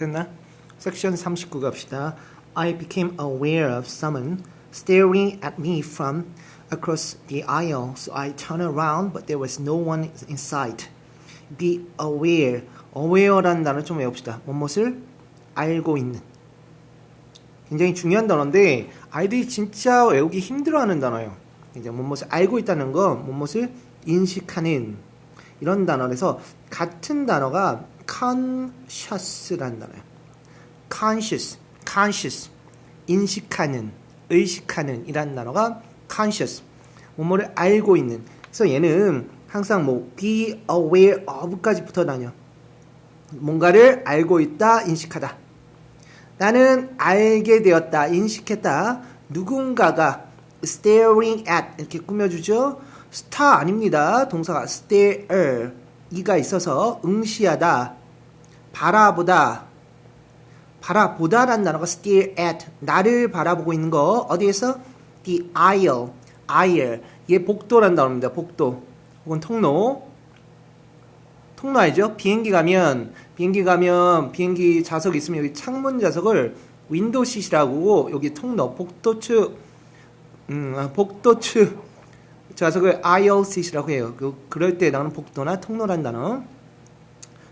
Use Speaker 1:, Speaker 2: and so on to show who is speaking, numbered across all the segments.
Speaker 1: 됐나? 섹션 39 갑시다. I became aware of someone staring at me from across the aisle, so I turned around, but there was no one in sight. Be aware. aware라는 단어 좀 외웁시다. 무엇을 알고 있는. 굉장히 중요한 단어인데 아이들이 진짜 외우기 힘들어하는 단어예요. 이제 무엇을 알고 있다는 거, 무엇을 인식하는 이런 단어라서 같은 단어가 conscious라는 단어예요. conscious, 인식하는, 의식하는 이라는 단어가 conscious, 뭐뭐를 알고 있는. 그래서 얘는 항상 뭐 be aware of까지 붙어 다녀. 뭔가를 알고 있다, 인식하다. 나는 알게 되었다, 인식했다. 누군가가 staring at 이렇게 꾸며주죠. star 아닙니다. 동사가 stare 이가 있어서 응시하다, 바라보다. 바라보다라는 단어가 stare at, 나를 바라보고 있는 거. 어디에서? the aisle. 얘 복도라는 단어입니다. 복도 혹은 통로. 통로 알죠? 비행기 가면 비행기 좌석 있으면 여기 창문 좌석을 윈도우 시트라고, 여기 통로 복도측 좌석을 aisle seat이라고 해요. 그럴 때 나오는 복도나 통로라는 단어.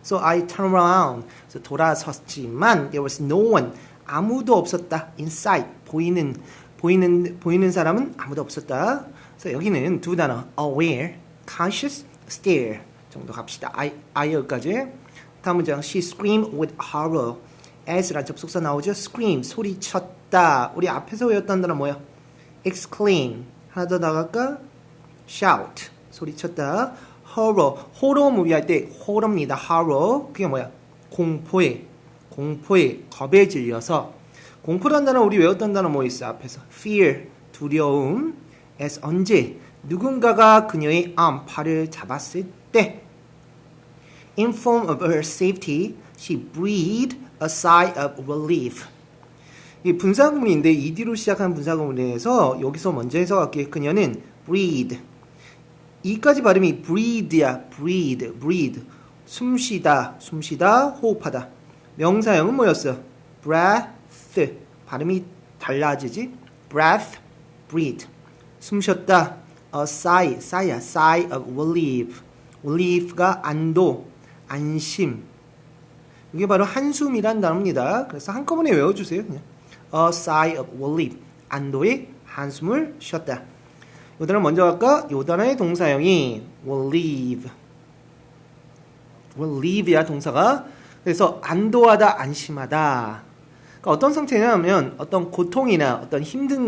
Speaker 1: So I turned around. 그래서 돌아섰지만 there was no one. 아무도 없었다. Inside. 보이는 사람은 아무도 없었다. 그래서 여기는 두 단어 aware, conscious, stare 정도 갑시다. aisle까지. 다음 문장. She screamed with horror. as란 접속사 나오죠. scream 소리쳤다. 우리 앞에서 외웠던 단어 뭐야? exclaim. 하나 더 나갈까? shout 소리쳤다. horror 무비 할 때 horror입니다. horror 그게 뭐야? 공포에 겁에 질려서. 공포란 단어 우리 외웠던 단어 뭐 있어? 앞에서 fear 두려움. as 언제? 누군가가 그녀의 팔을 잡았을 때. In form of her safety, she breathed a sigh of relief. 이 분사구문인데 ed로 시작하는 분사구문에서 여기서 먼저 해석할게. 그녀는 breathe. 이까지 발음이 breathe야. breathe. 숨쉬다, 호흡하다. 명사형은 뭐였어? breath. 발음이 달라지지? breath, breathe. 숨쉬었다. a sigh of relief. relief가 안도, 안심. 이게 바로 한숨이란 단어입니다. 그래서 한꺼번에 외워주세요. 그냥. a sigh of relief. 안도의 한숨을 쉬었다. 이 단어 먼저 할까? 이 단어의 동사형이 relieve야 동사가. 그래서 안도하다, 안심하다. 그러니까 어떤 상태냐면 어떤 고통이나 어떤 힘든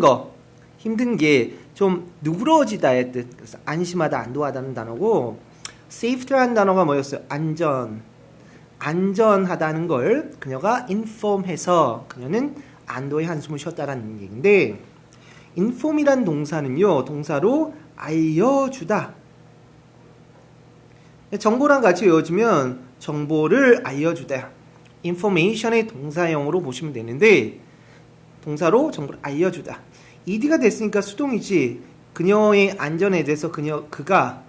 Speaker 1: 게 좀 누그러지다의 뜻. 그래서 안심하다, 안도하다는 단어고, safety라는 단어가 뭐였어요? 안전하다는 걸 그녀가 inform해서 그녀는 안도의 한숨을 쉬었다라는 얘기인데, inform이란 동사는요, 동사로 알려주다. 정보랑 같이 외워주면 정보를 알려주다. information의 동사형으로 보시면 되는데, 동사로 정보를 알려주다. ed가 됐으니까 수동이지. 그녀의 안전에 대해서 그가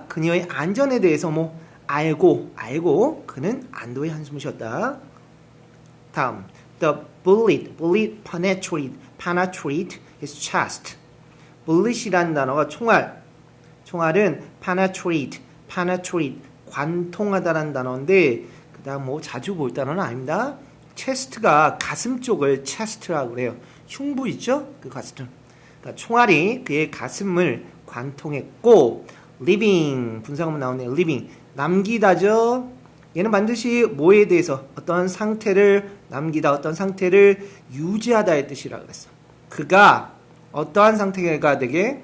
Speaker 1: 그녀의 안전에 대해서 뭐 알고 그는 안도의 한숨을 쉬었다. 다음. The bullet penetrate his chest. bullet이라는 단어가 총알은 penetrate 관통하다라는 단어인데, 그 다음 뭐 자주 볼 단어는 아닙니다. chest가 가슴 쪽을 chest라고 그래요. 흉부 있죠? 그 가슴. 그러니까 총알이 그의 가슴을 관통했고, living 분사구문 나오네요. living 남기다죠. 얘는 반드시 뭐에 대해서 어떤 상태를 남기다, 어떤 상태를 유지하다의 뜻이라고 그랬어. 그가 어떠한 상태가 되게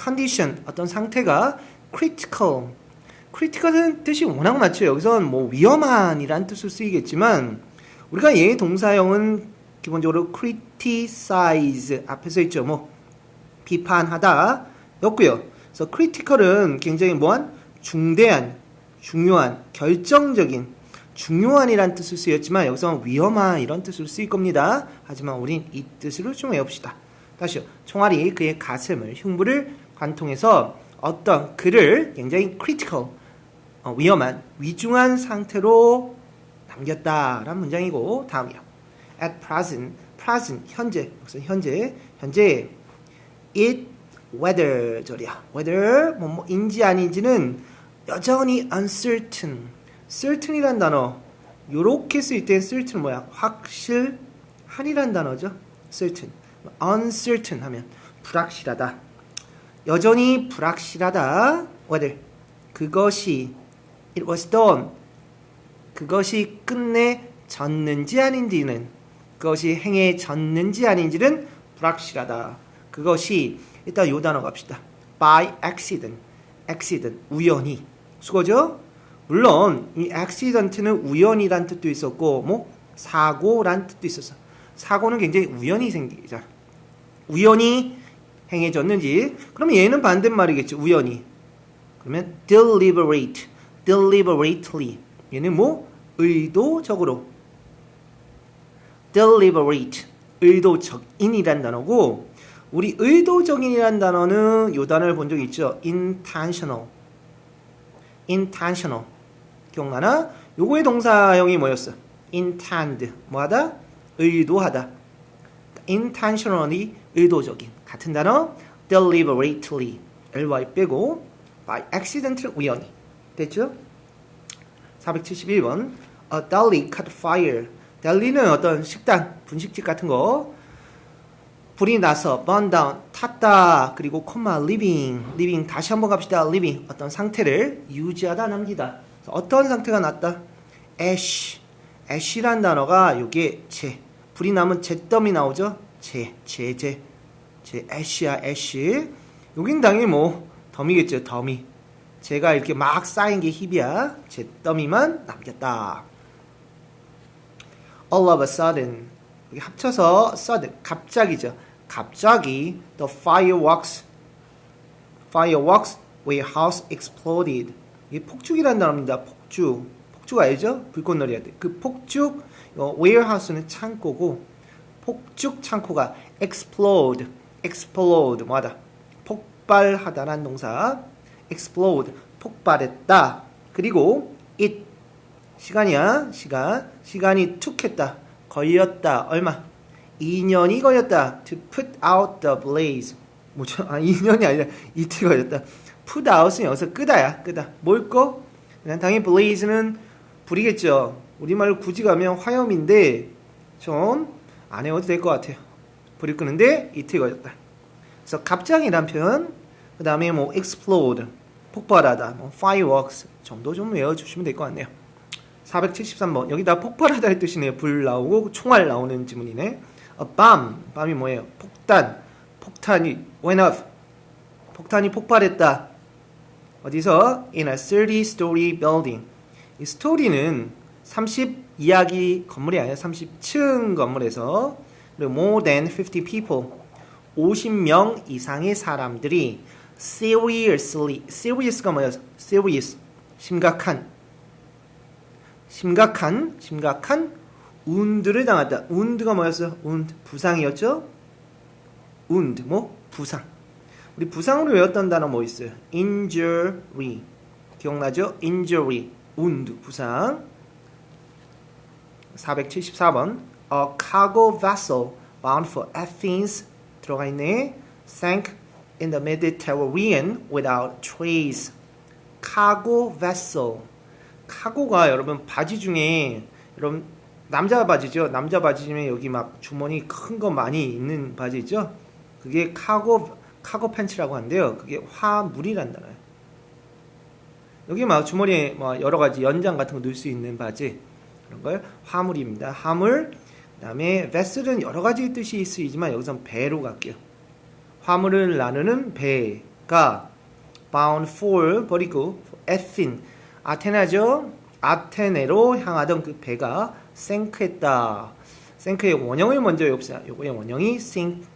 Speaker 1: condition 어떤 상태가 critical은 뜻이 워낙 많죠. 여기서는 뭐 위험한이란 뜻으로 쓰이겠지만 우리가 얘의 동사형은 기본적으로 criticize 앞에서 있죠. 뭐 비판하다 였고요. 그래서 critical은 굉장히 뭐한 중대한, 중요한, 결정적인, 중요한이란 뜻을 쓰였지만 여기서 위험한 이런 뜻으로 쓰일 겁니다. 하지만 우린 이 뜻으로 좀 외웁시다. 다시요. 총알이 그의 가슴을, 흉부를 관통해서 어떤 그를 굉장히 critical, 위험한, 위중한 상태로 남겼다라는 문장이고 다음이요. At present 현재 it whether 저리야 whether 뭐뭐인지 아닌지는 여전히 certain이란 단어 요렇게 쓸 때 certain 뭐야 확실한이란 단어죠. certain uncertain 하면 불확실하다 여전히 불확실하다 whether 그것이 it was done 그것이 끝내졌는지 아닌지는 그것이 행해졌는지 아닌지는 불확실하다. 그것이 일단 요 단어 갑시다. by accident 우연히 수고죠. 물론 이 accident는 우연이란 뜻도 있었고 뭐 사고란 뜻도 있었어. 사고는 굉장히 우연히 생기잖아. 우연히 행해졌는지 그러면 얘는 반대말이겠죠. 우연히 그러면 deliberately 얘는 뭐 의도적으로 deliberate 의도적인이란 단어고 우리 의도적인이란 단어는 요 단어를 본 적 있죠. intentional 기억나나? 요거의 동사형이 뭐였어? intend 뭐하다? 의도하다 intentionally 의도적인 같은 단어 deliberately ly 빼고 by accidentally 우연히 됐죠? 471번 A deli caught fire 델리는 어떤 식당, 분식집 같은 거 불이 나서 burn down, 탔다 그리고 콤마 living 다시 한번 갑시다. living 어떤 상태를 유지하다 남기다 어떤 상태가 났다? ash란 단어가 요게 불이 나면 잿더미 나오죠? ash야 ash 여긴 당연히 뭐 덤이겠죠. 덤이 제가 이렇게 막 쌓인 게 힙이야. 잿더미만 남겼다. All of a sudden 여기 합쳐서 sudden 갑자기죠. 갑자기 the fireworks warehouse exploded 이게 폭죽이라는 단어입니다. 폭죽 알죠? 불꽃놀이 할 때 그 폭죽 warehouse는 창고고 폭죽 창고가 explode 뭐하다 폭발하다라는 동사 explode 폭발했다. 그리고 it 시간이야. 시간이 툭 했다. 걸렸다. 얼마? 2년이 걸렸다. To put out the blaze. 뭐죠? 2년이 아니라 이틀 걸렸다. put out은 여기서 끄다야. 뭘 꺼? 그냥 당연히 blaze는 불이겠죠. 우리말로 굳이 가면 화염인데 좀 안 해도 될 것 같아요. 불이 끄는데 이틀 걸렸다. 그래서 갑자기란 표현. 그 다음에 뭐 explode 폭발하다. 뭐 fireworks 정도 좀 외워주시면 될 것 같네요. 473번 여기다 폭발하다의 뜻이네요. 불 나오고 총알 나오는 지문이네. A bomb 이 뭐예요? 폭탄이 went off 폭탄이 폭발했다. 어디서? In a 30-story building 이 스토리는 30이야기 건물이 아니라 30층 건물에서 그리고 more than 50 people 50명 이상의 사람들이 serious가 뭐예요? serious 심각한 wound를 당했다. wound가 뭐였어요? wound 부상이었죠? wound 뭐 부상. 우리 부상으로 외웠던 단어 뭐 있어요? injury 기억나죠? injury wound 부상. 474번 A cargo vessel bound for Athens 들어가 있네. sank in the Mediterranean without trace. cargo vessel 카고가 여러분 바지 중에 여러분 남자 바지죠. 남자 바지 중에 여기 막 주머니 큰 거 많이 있는 바지 있죠. 그게 카고 팬츠라고 한대요. 그게 화물이란 단어예요. 여기 막 주머니에 뭐 여러 가지 연장 같은 거 넣을 수 있는 바지 그런 걸 화물입니다. 화물. 그다음에 vessel은 여러 가지 뜻이 쓰이지만 여기선 배로 갈게요. 화물을 나누는 배가 bound for 버리고 Athens 아테나죠. 아테네로 향하던 그 배가 생크했다. 생크의 원형을 먼저 봅시다. 요거의 원형이 sank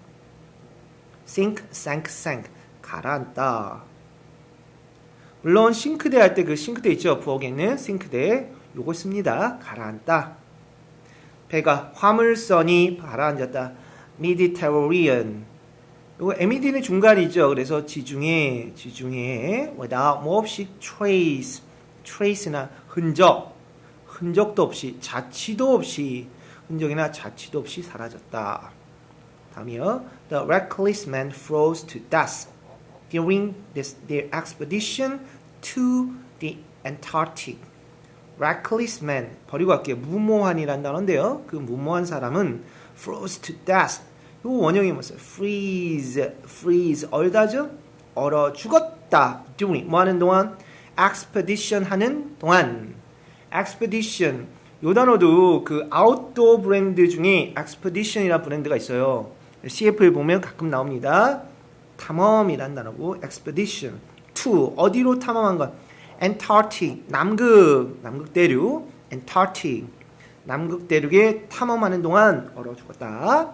Speaker 1: 가라앉다. 물론 싱크대 할 때 그 싱크대 있죠. 부엌에 있는 싱크대 요거 씁니다. 가라앉다. 배가 화물선이 가라앉았다. Mediterranean 요거 MED는 중간이죠. 그래서 지중해 without 뭐 없이 trace나 흔적 흔적도 없이 자취도 없이 흔적이나 자취도 없이 사라졌다. 다음이요. The reckless man froze to death during their expedition to the Antarctic. reckless man 버리고 갈게요. 무모한이란 단어인데요. 그 무모한 사람은 froze to death. 요 원형이 뭐였어요? freeze 얼다죠? 얼어 죽었다. during 뭐 하는 동안? expedition 하는 동안. expedition 요 단어도 그 아웃도어 브랜드 중에 expedition이라는 브랜드가 있어요. CF에 보면 가끔 나옵니다. 탐험이란 단어고 expedition to 어디로 탐험한 것? Antarctic 남극 대륙 Antarctic 남극 대륙에 탐험하는 동안 얼어 죽었다.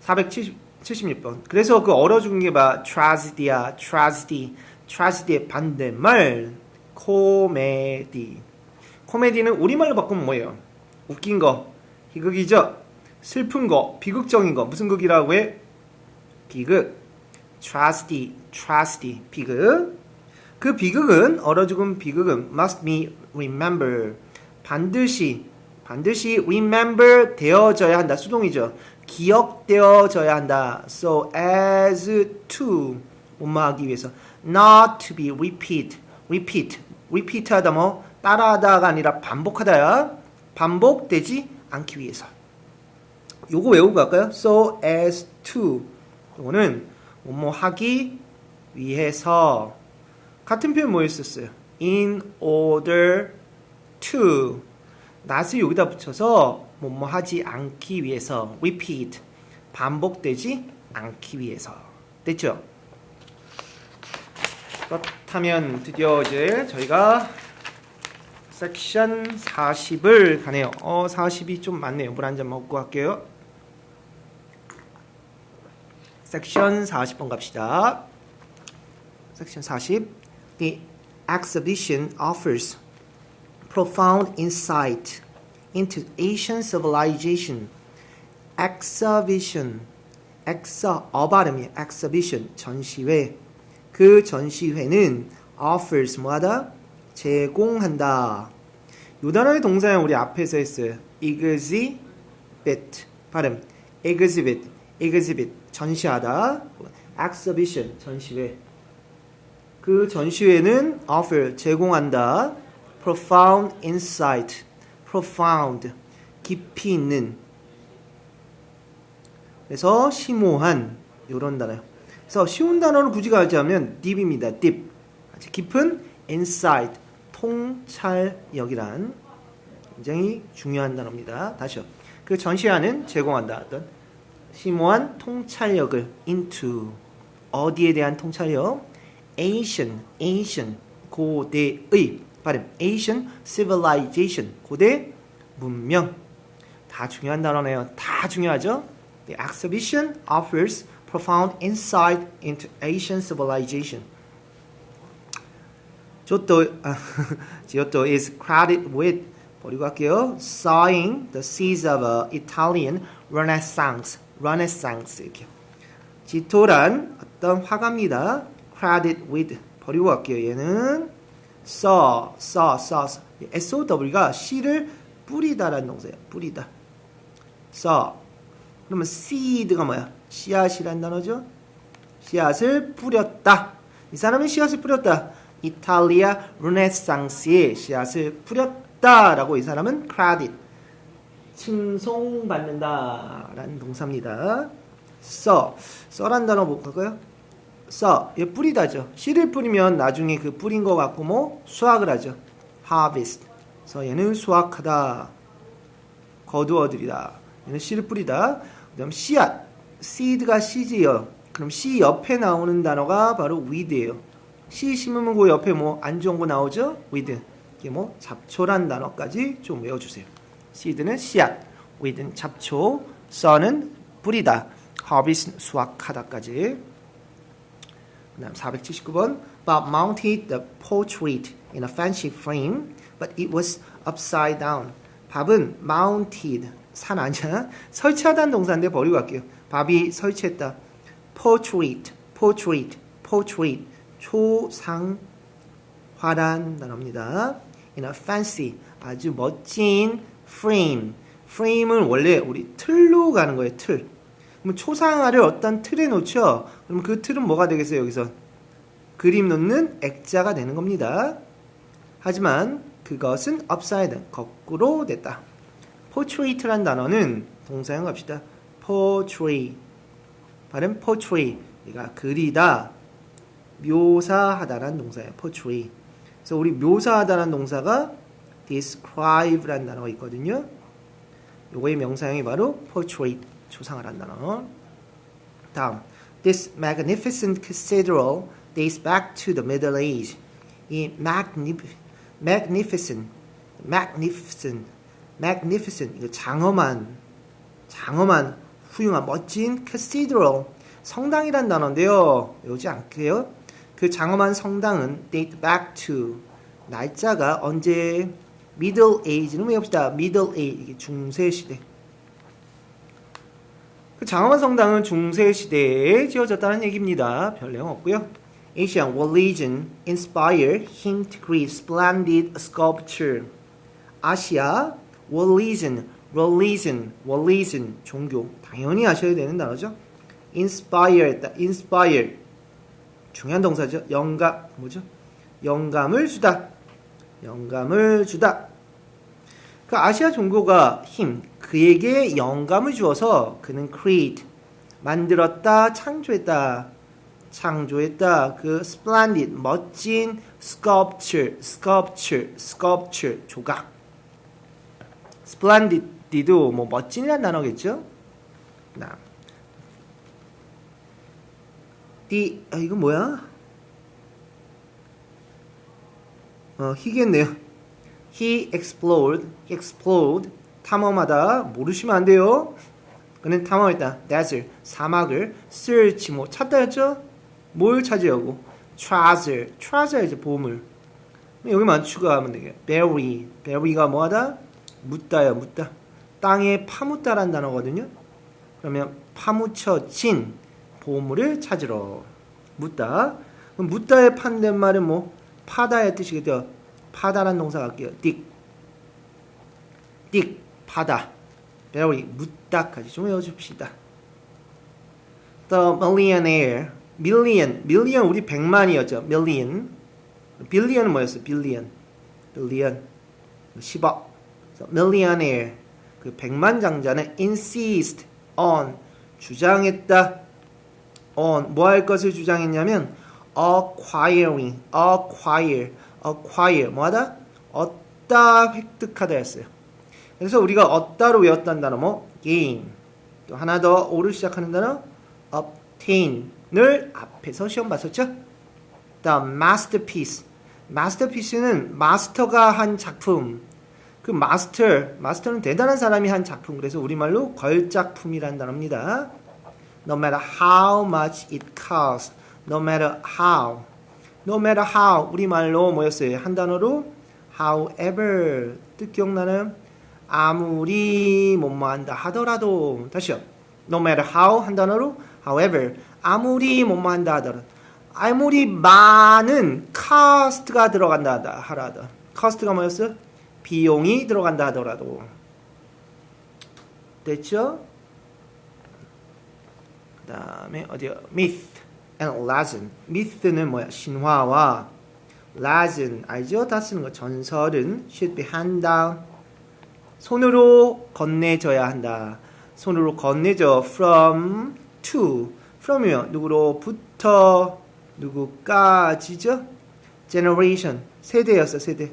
Speaker 1: 476번. 그래서 그 얼어 죽은 게 봐. tragedy야. tragedy의 반대말 코미디. 코미디는 우리말로 바꾸면 뭐예요? 웃긴 거, 희극이죠. 슬픈 거, 비극적인 거. 무슨 극이라고 해? 비극. tragedy, 비극. 그 비극은, 얼어 죽은 비극은 must be remember. 반드시 remember 되어져야 한다. 수동이죠. 기억되어져야 한다. So as to 엄마하기 위해서 not to be repeat 하다 뭐 따라하다가 아니라 반복하다야. 반복되지 않기 위해서. 요거 외우고 갈까요? So as to 요거는 뭐뭐 하기 위해서. 같은 표현 뭐 있었어요? in order to not을 여기다 붙여서 뭐뭐 하지 않기 위해서. repeat 반복되지 않기 위해서. 됐죠? 그렇다면 드디어 이제 저희가 섹션 40을 가네요. 40이 좀 많네요. 물 한 잔 먹고 갈게요. 섹션 40번 갑시다. 섹션 40. The exhibition offers profound insight into Asian civilization. exhibition 발음이 exhibition 전시회. 그 전시회는 offers 뭐하다? 제공한다. 요 단어의 동사는 우리 앞에서 했어요. exhibit 발음 exhibit 전시하다. exhibition 전시회. 그 전시회는 offer 제공한다. profound insight profound 깊이 있는. 그래서 심오한 요런 단어요. 그래서 쉬운 단어를 굳이 가자면 deep입니다. deep 깊은 insight 통찰력이란 굉장히 중요한 단어입니다. 다시요. 그 전시회는 제공한다. 어떤 심오한 통찰력을 into 어디에 대한 통찰력? Asian 고대의 발음 Asian civilization 고대 문명. 다 중요한 단어네요. 다 중요하죠? The exhibition offers profound insight into Asian civilization. Giotto is credited with 버리고 할게요. sowing the seeds of Italian Renaissance 이렇게. 지토란 어떤 화가입니다. credit with 버리고 갈게요. 얘는 sow SOW가 씨를 뿌리다라는 동사예요. 뿌리다. sow. 그러면 seed가 뭐야? 씨앗이란 단어죠. 씨앗을 뿌렸다. 이 사람은 씨앗을 뿌렸다. 이탈리아 르네상스의 씨앗을 뿌렸다라고 이 사람은 credit 칭송받는다라는 동사입니다. 써란 단어 볼까요? 얘 뿌리다죠. 씨를 뿌리면 나중에 그 뿌린 거 갖고 뭐 수확을 하죠. harvest. 그래서 얘는 수확하다. 거두어들이다. 얘는 씨를 뿌리다. 그다음 씨앗. seed가 씨지요. 그럼 씨 옆에 나오는 단어가 바로 weed예요. 씨 심으면 그 옆에 뭐 안 좋은 거 나오죠? weed. 이게 뭐 잡초란 단어까지 좀 외워주세요. seed는 씨앗, weed는 잡초, sow는 뿌리다, harvest 수확하다까지. 그다음 479번. Bob mounted the portrait in a fancy frame, but it was upside down. 밥은 mounted 산 아니야? 설치하다는 동사인데 버리고 갈게요. 밥이 설치했다. portrait 초상화란 단어입니다. in a fancy 아주 멋진 frame. frame은 원래 우리 틀로 가는 거예요. 틀. 그럼 초상화를 어떤 틀에 놓죠. 그럼 그 틀은 뭐가 되겠어요? 여기서 그림 놓는 액자가 되는 겁니다. 하지만 그것은 upside down, 거꾸로 됐다. portrait란 단어는 동사형 갑시다. portrait. 발음 portrait. 그러니까 그리다, 묘사하다라는 동사예요. portrait. 그래서 우리 묘사하다라는 동사가 describe라는 단어가 있거든요. 요거의 명사형이 바로 portrait, 초상화라는 단어. 다음, this magnificent cathedral dates back to the Middle Age. 이 magnificent, 이거 장엄한, 훌륭한, 멋진 cathedral, 성당이란 단어인데요. 외우지 않게요. 그 장엄한 성당은 date back to, 날짜가 언제? Middle Age는 외웁시다. Middle Age, 이게 중세시대. 그 장엄한 성당은 중세시대에 지어졌다는 얘기입니다. 별 내용 없고요. Asian religion inspired him to create splendid sculpture. 아시아 religion, 종교. 당연히 아셔야 되는 단어죠. inspire. 중요한 동사죠. 영감을 주다. 그 아시아 종교가 그에게 영감을 주어서 그는 create, 만들었다, 창조했다. 그 splendid, 멋진 sculpture, 조각. splendid도 뭐 멋진이라는 단어겠죠? 이거 뭐야? 희겠네요. He explored, 탐험하다. 모르시면 안 돼요. 그는 탐험했다. desert, 사막을. search, 찾다였죠? 뭘 찾으려고? treasure 이제 보물. 여기만 추가하면 되겠네요. bury가 뭐하다? 묻다. 땅에 파묻다라는 단어거든요. 그러면 파묻혀진 보물을 찾으러. 묻다. 그럼 묻다의 판댓말은 파다의 뜻이겠죠. 파다라는 동사 갈게요. dig, 파다. bury, 묻다까지 좀 외워줍시다. The millionaire, million 우리 100만이었죠. million. billion은 뭐였어요? billion, 10억. millionaire, 그 100만 장자는 insist on, 주장했다. on, 뭐 할 것을 주장했냐면 acquire, 뭐하다? 얻다, 획득하다 였어요. 그래서 우리가 얻다로 외웠다는 단어 gain. 또 하나 더 오를 시작하는 단어 obtain을 앞에서 시험 봤었죠. The masterpiece는 마스터가 한 작품. 그 마스터는 대단한 사람이 한 작품. 그래서 우리말로 걸작품이라는 단어입니다. No matter how much it costs. No matter how, 우리말로 뭐였어요? 한 단어로 however, 뜻 기억나나요? 아무리 뭐뭐한다 하더라도. 다시요. No matter how, 한 단어로 however, 아무리 뭐뭐한다 하더라도. 아무리 많은 cost가 들어간다 하더라도. cost가 뭐였어요? 비용이 들어간다 하더라도. 됐죠? 그 다음에 어디요? myth and legend. myth는 뭐야? 신화와 legend, 알죠? 다 쓰는 거. 전설은 should be hand down, 손으로 건네져야 한다. 손으로 건네져. from to, from이요. 누구로부터 누구까지죠? generation, 세대였어. 세대.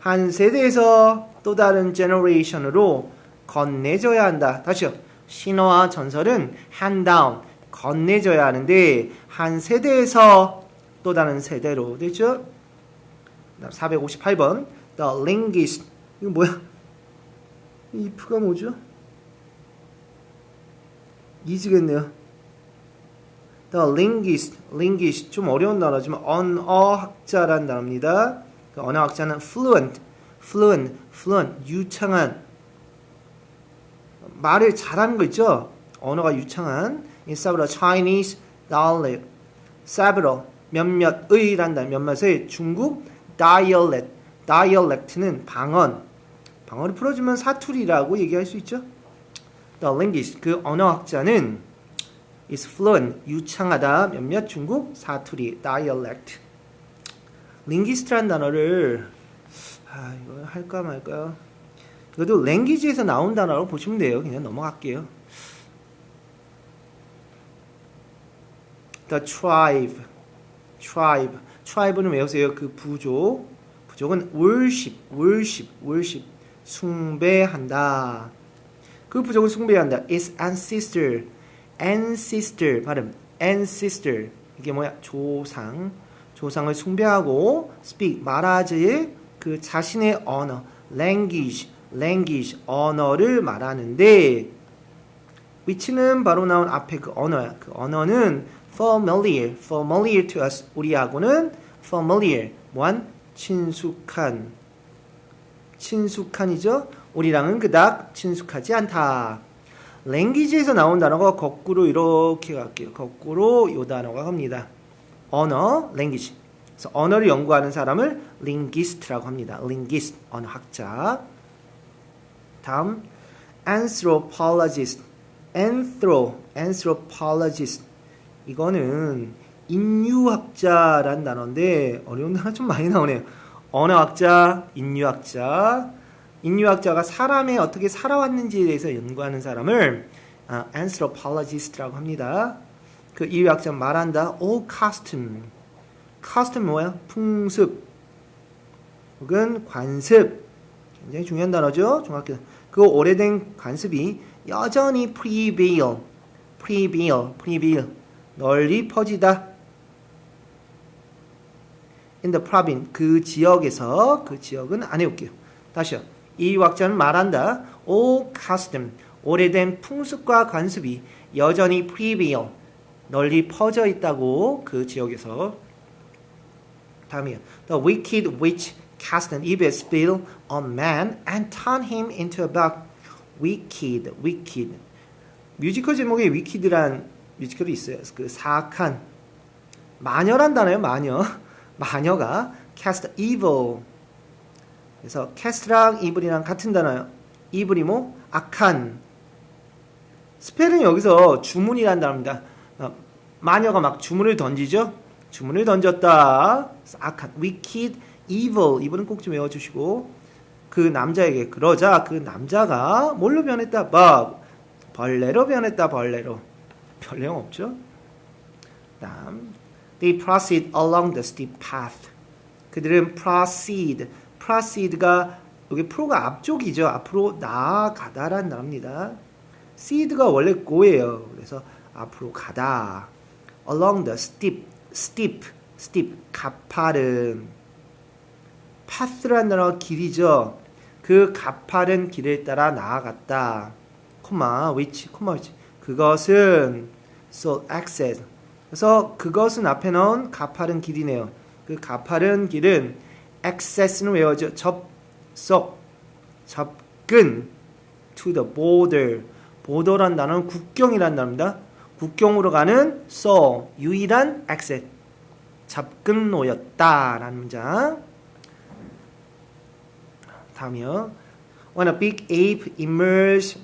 Speaker 1: 한 세대에서 또 다른 generation으로 건네져야 한다. 다시요. 신화와 전설은 hand down, 건네져야 하는데 한 세대에서 또 다른 세대로. 됐죠? 458번 The linguist. 이거 뭐야? if가 뭐죠? is겠네요. The linguist 좀 어려운 단어지만 언어학자라는 단어입니다. 그 언어학자는 fluent, 유창한, 말을 잘하는 거 있죠? 언어가 유창한. in several Chinese dialect, several, 몇몇의란다. 몇몇의 중국 dialect, dialect는 방언을 풀어주면 사투리라고 얘기할 수 있죠. The linguist, 그 언어학자는 is fluent, 유창하다, 몇몇 중국 사투리, dialect. linguist라는 단어를 이거 할까 말까요? 이것도 language에서 나온 단어로 보시면 돼요. 그냥 넘어갈게요. The tribe는 외우세요. 그 부족은 worship, 숭배한다. 그 부족을 숭배한다. Its ancestor 발음, ancestor 이게 뭐야? 조상을 숭배하고 speak 말하지 그 자신의 언어, language 언어를 말하는데 which는 바로 나온 앞에 그 언어야. 그 언어는 familiar to us 우리하고는 familiar 뭐한 친숙한이죠. 우리랑은 그닥 친숙하지 않다. language에서 나온 단어가 거꾸로 이렇게 갈게요. 거꾸로 이 단어가 갑니다. 언어, language. 그래서 언어를 연구하는 사람을 linguist라고 합니다. linguist, 언어학자. 다음, anthropologist. anthropologist. 이거는 인류학자라는 단어인데 어려운 단어 좀 많이 나오네요. 언어학자, 인류학자가 사람이 어떻게 살아왔는지에 대해서 연구하는 사람을 anthropologist라고 합니다. 그 인류학자는 말한다. all custom 뭐야? 풍습 혹은 관습 굉장히 중요한 단어죠. 중학교 그 오래된 관습이 여전히 prevail 널리 퍼지다. in the province 그 지역에서 그 지역은 안 해올게요. 다시요. 이 학자는 말한다. all custom 오래된 풍습과 관습이 여전히 prevail 널리 퍼져 있다고 그 지역에서. 다음이요. The wicked witch cast an evil spell on man and turned him into a buck. wicked 뮤지컬 제목에 wicked란 뮤지컬이 있어요. 그 사악한 마녀란 단어예요. 마녀가 cast evil. 그래서 cast랑 evil이랑 같은 단어예요. evil이 뭐 악한. 스펠은 여기서 주문이란 단어입니다. 마녀가 막 주문을 던지죠. 주문을 던졌다. 악한 wicked evil. evil은 꼭 좀 외워주시고 그 남자에게 그러자 그 남자가 뭘로 변했다? 벌레로 변했다. 별 내용 없죠? 다음 They proceed along the steep path. 그들은 proceed가 여기 pro가 앞쪽이죠. 앞으로 나아가다라는 단어입니다. seed가 원래 go예요. 그래서 앞으로 가다. along the steep 가파른. path라는 단어가 길이죠. 그 가파른 길을 따라 나아갔다. which 그것은 so access. 그래서 그것은 앞에 넣은 가파른 길이네요. 그 가파른 길은 access는 외워져. 접근 to the border. border란 단어는 국경이란 단어입니다. 국경으로 가는 유일한 access. 접근로였다라는 문장. 다음이요. When a big ape emerged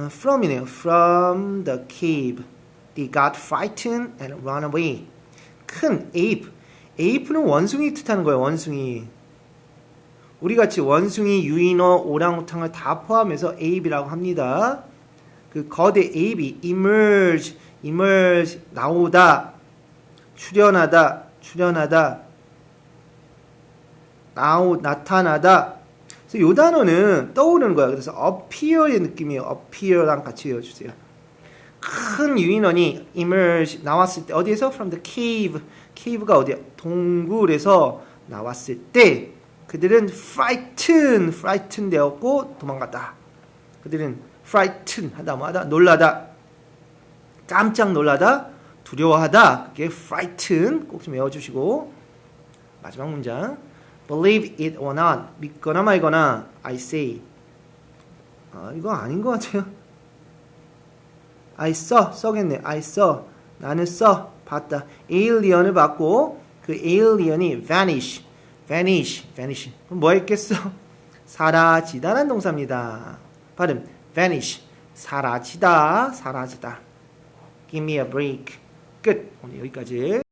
Speaker 1: from the cave, they got frightened and ran away. 큰 ape는 원숭이 뜻하는 거예요. 원숭이. 우리같이 원숭이, 유인어, 오랑우탕을 다 포함해서 ape이라고 합니다. 그 거대 ape이 emerge 나오다, 출현하다, 나타나다. 그래서 이 단어는 떠오르는 거야. 그래서 appear의 느낌이에요. appear랑 같이 외워주세요. 큰 유인원이 emerge 나왔을 때 어디에서? from the cave. cave가 어디야? 동굴에서 나왔을 때 그들은 frightened 되었고 도망갔다. 그들은 frightened 하다 뭐하다 놀라다 깜짝 놀라다 두려워하다. 그게 frightened 꼭 좀 외워주시고 마지막 문장 believe it or not 믿거나 말거나 I say 이거 아닌 것 같아요. I 써겠네. I saw 나는 봤다. alien을 봤고 그 alien이 vanish vanish, vanish. 그럼 뭐 했겠어? 사라지다라는 동사입니다. 발음 vanish, 사라지다, 사라지다. Give me a break. 끝. 오늘 여기까지.